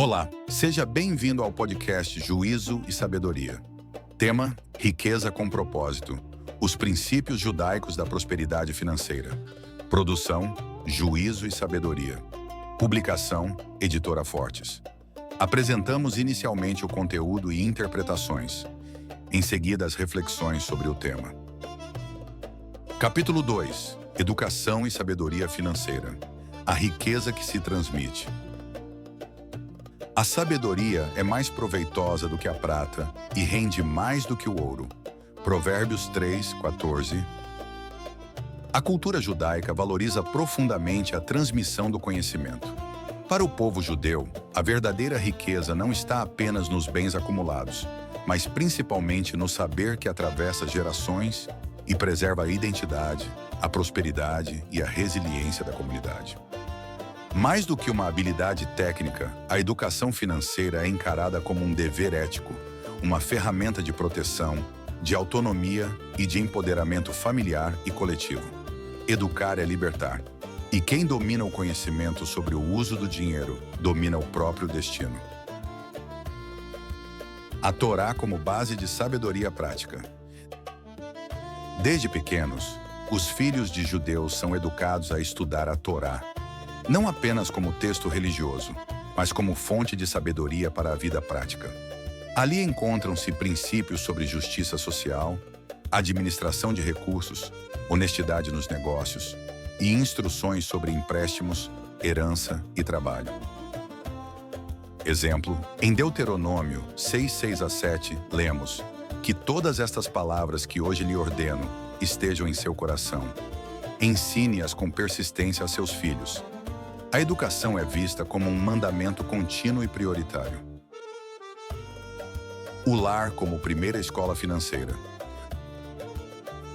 Olá, seja bem-vindo ao podcast Juízo e Sabedoria. Tema: Riqueza com Propósito. Os princípios judaicos da prosperidade financeira. Produção: Juízo e Sabedoria. Publicação: Editora Fortes. Apresentamos inicialmente o conteúdo e interpretações. Em seguida, as reflexões sobre o tema. Capítulo 2. Educação e Sabedoria Financeira. A riqueza que se transmite. A sabedoria é mais proveitosa do que a prata e rende mais do que o ouro. Provérbios 3:14. A cultura judaica valoriza profundamente a transmissão do conhecimento. Para o povo judeu, a verdadeira riqueza não está apenas nos bens acumulados, mas principalmente no saber que atravessa gerações e preserva a identidade, a prosperidade e a resiliência da comunidade. Mais do que uma habilidade técnica, a educação financeira é encarada como um dever ético, uma ferramenta de proteção, de autonomia e de empoderamento familiar e coletivo. Educar é libertar. E quem domina o conhecimento sobre o uso do dinheiro, domina o próprio destino. A Torá como base de sabedoria prática. Desde pequenos, os filhos de judeus são educados a estudar a Torá, não apenas como texto religioso, mas como fonte de sabedoria para a vida prática. Ali encontram-se princípios sobre justiça social, administração de recursos, honestidade nos negócios e instruções sobre empréstimos, herança e trabalho. Exemplo, em Deuteronômio 6:6-7, lemos: "Que todas estas palavras que hoje lhe ordeno estejam em seu coração. Ensine-as com persistência a seus filhos." A educação é vista como um mandamento contínuo e prioritário. O lar como primeira escola financeira.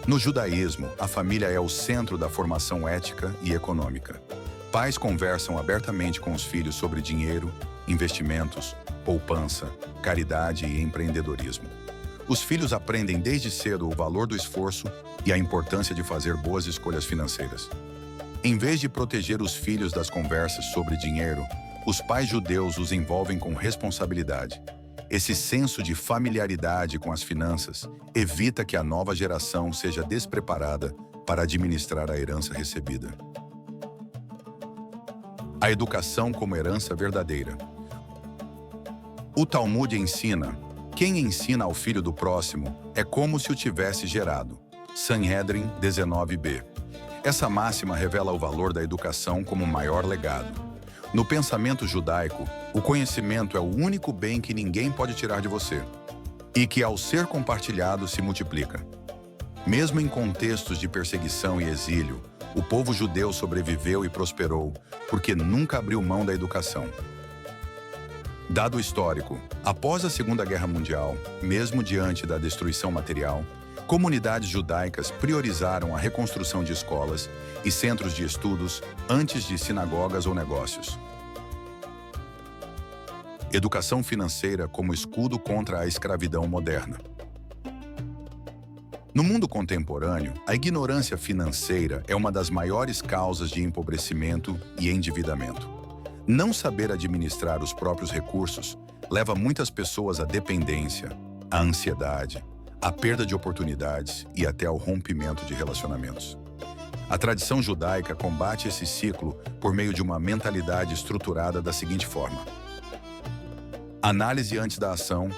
No judaísmo, a família é o centro da formação ética e econômica. Pais conversam abertamente com os filhos sobre dinheiro, investimentos, poupança, caridade e empreendedorismo. Os filhos aprendem desde cedo o valor do esforço e a importância de fazer boas escolhas financeiras. Em vez de proteger os filhos das conversas sobre dinheiro, os pais judeus os envolvem com responsabilidade. Esse senso de familiaridade com as finanças evita que a nova geração seja despreparada para administrar a herança recebida. A educação como herança verdadeira. O Talmud ensina: quem ensina ao filho do próximo é como se o tivesse gerado. Sanhedrin 19b. Essa máxima revela o valor da educação como o maior legado. No pensamento judaico, o conhecimento é o único bem que ninguém pode tirar de você, e que, ao ser compartilhado, se multiplica. Mesmo em contextos de perseguição e exílio, o povo judeu sobreviveu e prosperou, porque nunca abriu mão da educação. Dado histórico, após a Segunda Guerra Mundial, mesmo diante da destruição material, comunidades judaicas priorizaram a reconstrução de escolas e centros de estudos antes de sinagogas ou negócios. Educação financeira como escudo contra a escravidão moderna. No mundo contemporâneo, a ignorância financeira é uma das maiores causas de empobrecimento e endividamento. Não saber administrar os próprios recursos leva muitas pessoas à dependência, à ansiedade, a perda de oportunidades e até ao rompimento de relacionamentos. A tradição judaica combate esse ciclo por meio de uma mentalidade estruturada da seguinte forma: análise antes da ação,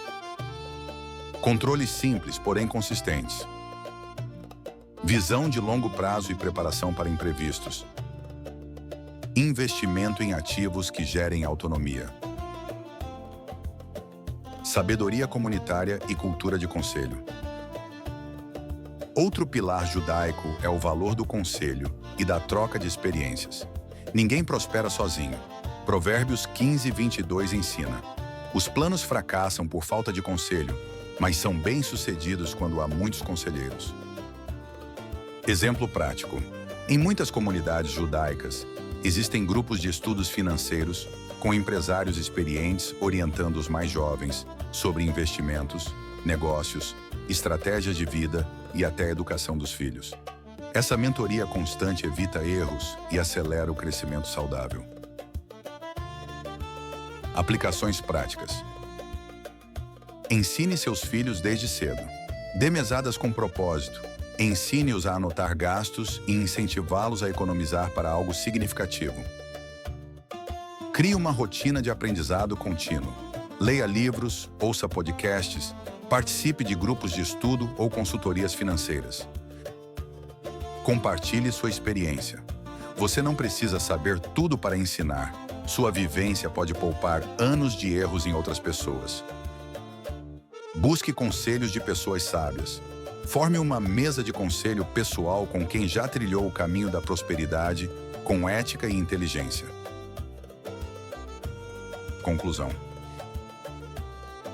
controles simples, porém consistentes, visão de longo prazo e preparação para imprevistos, investimento em ativos que gerem autonomia, sabedoria comunitária e cultura de conselho. Outro pilar judaico é o valor do conselho e da troca de experiências. Ninguém prospera sozinho. Provérbios 15:22 ensina: os planos fracassam por falta de conselho, mas são bem-sucedidos quando há muitos conselheiros. Exemplo prático. Em muitas comunidades judaicas, existem grupos de estudos financeiros com empresários experientes orientando os mais jovens sobre investimentos, negócios, estratégias de vida e até a educação dos filhos. Essa mentoria constante evita erros e acelera o crescimento saudável. Aplicações práticas. Ensine seus filhos desde cedo. Dê mesadas com propósito. Ensine-os a anotar gastos e incentivá-los a economizar para algo significativo. Crie uma rotina de aprendizado contínuo. Leia livros, ouça podcasts, participe de grupos de estudo ou consultorias financeiras. Compartilhe sua experiência. Você não precisa saber tudo para ensinar. Sua vivência pode poupar anos de erros em outras pessoas. Busque conselhos de pessoas sábias. Forme uma mesa de conselho pessoal com quem já trilhou o caminho da prosperidade, com ética e inteligência. Conclusão.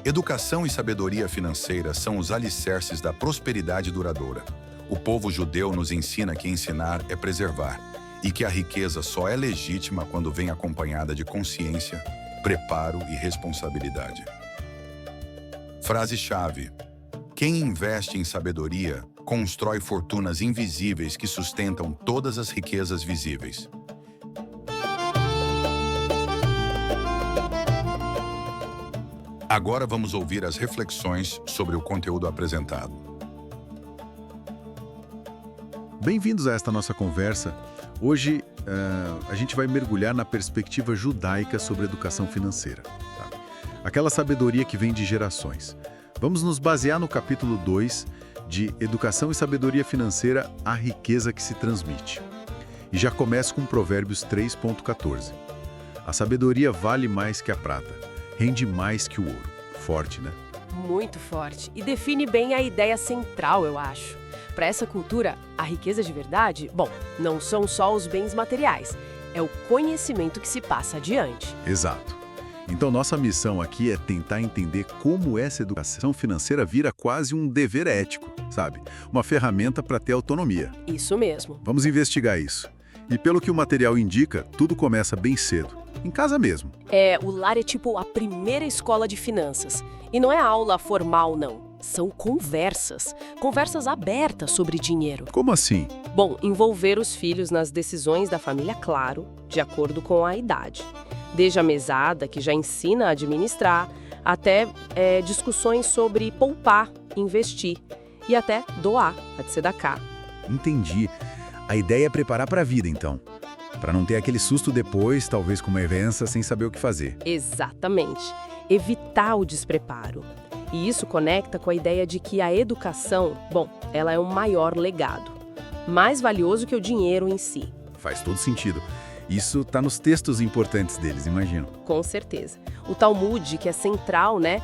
Educação e sabedoria financeira são os alicerces da prosperidade duradoura. O povo judeu nos ensina que ensinar é preservar e que a riqueza só é legítima quando vem acompanhada de consciência, preparo e responsabilidade. Frase-chave: quem investe em sabedoria constrói fortunas invisíveis que sustentam todas as riquezas visíveis. Agora vamos ouvir as reflexões sobre o conteúdo apresentado. Bem-vindos a esta nossa conversa. Hoje a gente vai mergulhar na perspectiva judaica sobre educação financeira. Tá? Aquela sabedoria que vem de gerações. Vamos nos basear no capítulo 2 de Educação e Sabedoria Financeira, a riqueza que se transmite. E já começo com Provérbios 3.14. A sabedoria vale mais que a prata, rende mais que o ouro. Forte, né? Muito forte. E define bem a ideia central, eu acho. Para essa cultura, a riqueza de verdade, não são só os bens materiais, é o conhecimento que se passa adiante. Exato. Então, nossa missão aqui é tentar entender como essa educação financeira vira quase um dever ético, sabe? Uma ferramenta para ter autonomia. Isso mesmo. Vamos investigar isso. E pelo que o material indica, tudo começa bem cedo, em casa mesmo. O lar é tipo a primeira escola de finanças. E não é aula formal, não. São conversas. Conversas abertas sobre dinheiro. Como assim? Envolver os filhos nas decisões da família, claro, de acordo com a idade. Desde a mesada, que já ensina a administrar, até discussões sobre poupar, investir e até doar, a tzedakah. Entendi. A ideia é preparar para a vida, então. Para não ter aquele susto depois, talvez com uma herança, sem saber o que fazer. Exatamente. Evitar o despreparo. E isso conecta com a ideia de que a educação, ela é um maior legado. Mais valioso que o dinheiro em si. Faz todo sentido. Isso está nos textos importantes deles, imagino. Com certeza. O Talmud, que é central, né?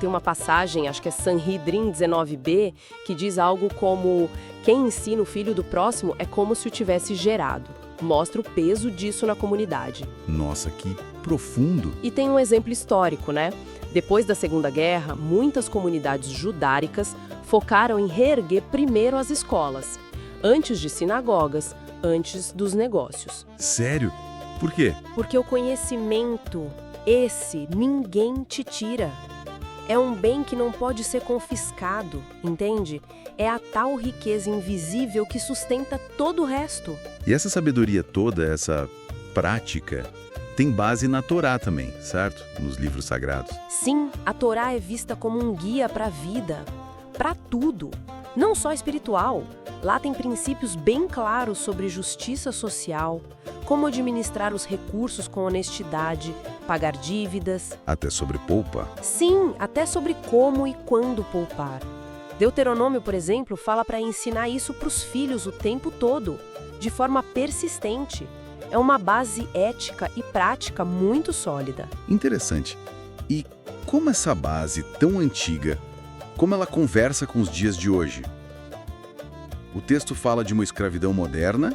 Tem uma passagem, acho que é Sanhedrin 19b, que diz algo como: quem ensina o filho do próximo é como se o tivesse gerado. Mostra o peso disso na comunidade. Nossa, que profundo! E tem um exemplo histórico, né? Depois da Segunda Guerra, muitas comunidades judáricas focaram em reerguer primeiro as escolas, antes de sinagogas, antes dos negócios. Sério? Por quê? Porque o conhecimento, esse, ninguém te tira. É um bem que não pode ser confiscado, entende? É a tal riqueza invisível que sustenta todo o resto. E essa sabedoria toda, essa prática, tem base na Torá também, certo? Nos livros sagrados. Sim, a Torá é vista como um guia para a vida, para tudo, não só espiritual. Lá tem princípios bem claros sobre justiça social, como administrar os recursos com honestidade, pagar dívidas. Até sobre poupa? Sim, até sobre como e quando poupar. Deuteronômio, por exemplo, fala para ensinar isso para os filhos o tempo todo, de forma persistente. É uma base ética e prática muito sólida. Interessante. E como essa base tão antiga, como ela conversa com os dias de hoje? O texto fala de uma escravidão moderna,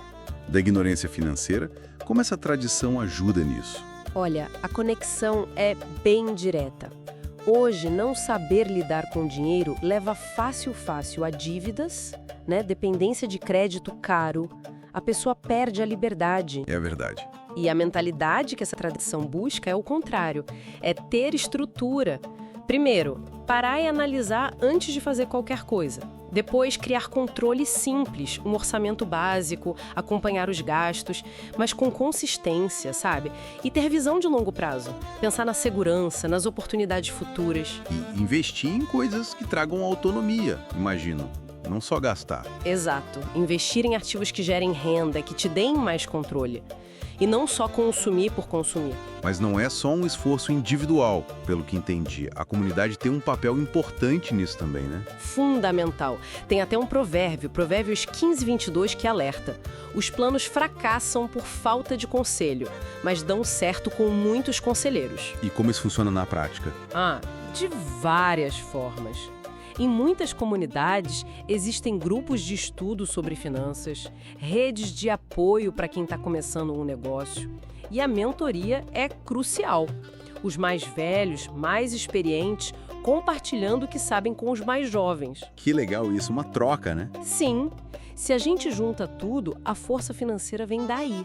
da ignorância financeira. Como essa tradição ajuda nisso? Olha, a conexão é bem direta. Hoje, não saber lidar com dinheiro leva fácil a dívidas, né? Dependência de crédito caro. A pessoa perde a liberdade. É verdade. E a mentalidade que essa tradição busca é o contrário. É ter estrutura. Primeiro, parar e analisar antes de fazer qualquer coisa. Depois, criar controle simples, um orçamento básico, acompanhar os gastos, mas com consistência, sabe? E ter visão de longo prazo. Pensar na segurança, nas oportunidades futuras. E investir em coisas que tragam autonomia, imagino. Não só gastar. Exato. Investir em ativos que gerem renda, que te deem mais controle. E não só consumir por consumir. Mas não é só um esforço individual, pelo que entendi. A comunidade tem um papel importante nisso também, né? Fundamental. Tem até um provérbio, Provérbios 15:22, que alerta: os planos fracassam por falta de conselho, mas dão certo com muitos conselheiros. E como isso funciona na prática? De várias formas. Em muitas comunidades, existem grupos de estudo sobre finanças, redes de apoio para quem está começando um negócio. E a mentoria é crucial. Os mais velhos, mais experientes, compartilhando o que sabem com os mais jovens. Que legal isso, uma troca, né? Sim, se a gente junta tudo, a força financeira vem daí.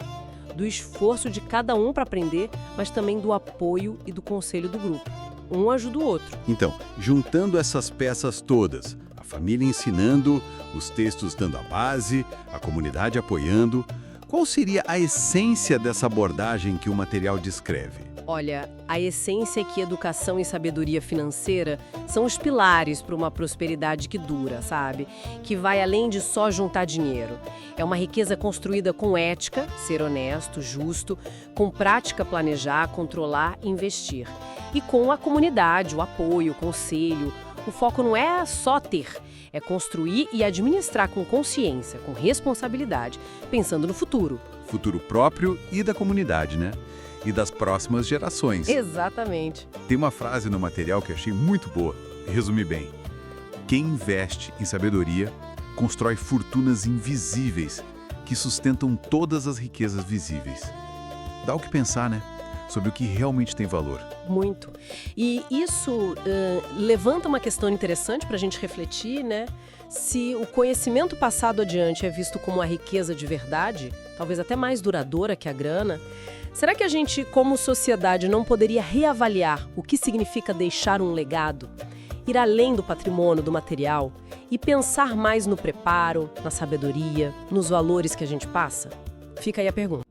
Do esforço de cada um para aprender, mas também do apoio e do conselho do grupo. Um ajuda o outro. Então, juntando essas peças todas, a família ensinando, os textos dando a base, a comunidade apoiando, qual seria a essência dessa abordagem que o material descreve? Olha, a essência é que educação e sabedoria financeira são os pilares para uma prosperidade que dura, sabe? Que vai além de só juntar dinheiro. É uma riqueza construída com ética, ser honesto, justo, com prática planejar, controlar e investir. E com a comunidade, o apoio, o conselho. O foco não é só ter, é construir e administrar com consciência, com responsabilidade, pensando no futuro. Futuro próprio e da comunidade, né? E das próximas gerações. Exatamente. Tem uma frase no material que achei muito boa. Resumi bem. Quem investe em sabedoria constrói fortunas invisíveis que sustentam todas as riquezas visíveis. Dá o que pensar, né? Sobre o que realmente tem valor. Muito. E isso levanta uma questão interessante para a gente refletir, né? Se o conhecimento passado adiante é visto como uma riqueza de verdade, talvez até mais duradoura que a grana, será que a gente, como sociedade, não poderia reavaliar o que significa deixar um legado? Ir além do patrimônio, do material e pensar mais no preparo, na sabedoria, nos valores que a gente passa? Fica aí a pergunta.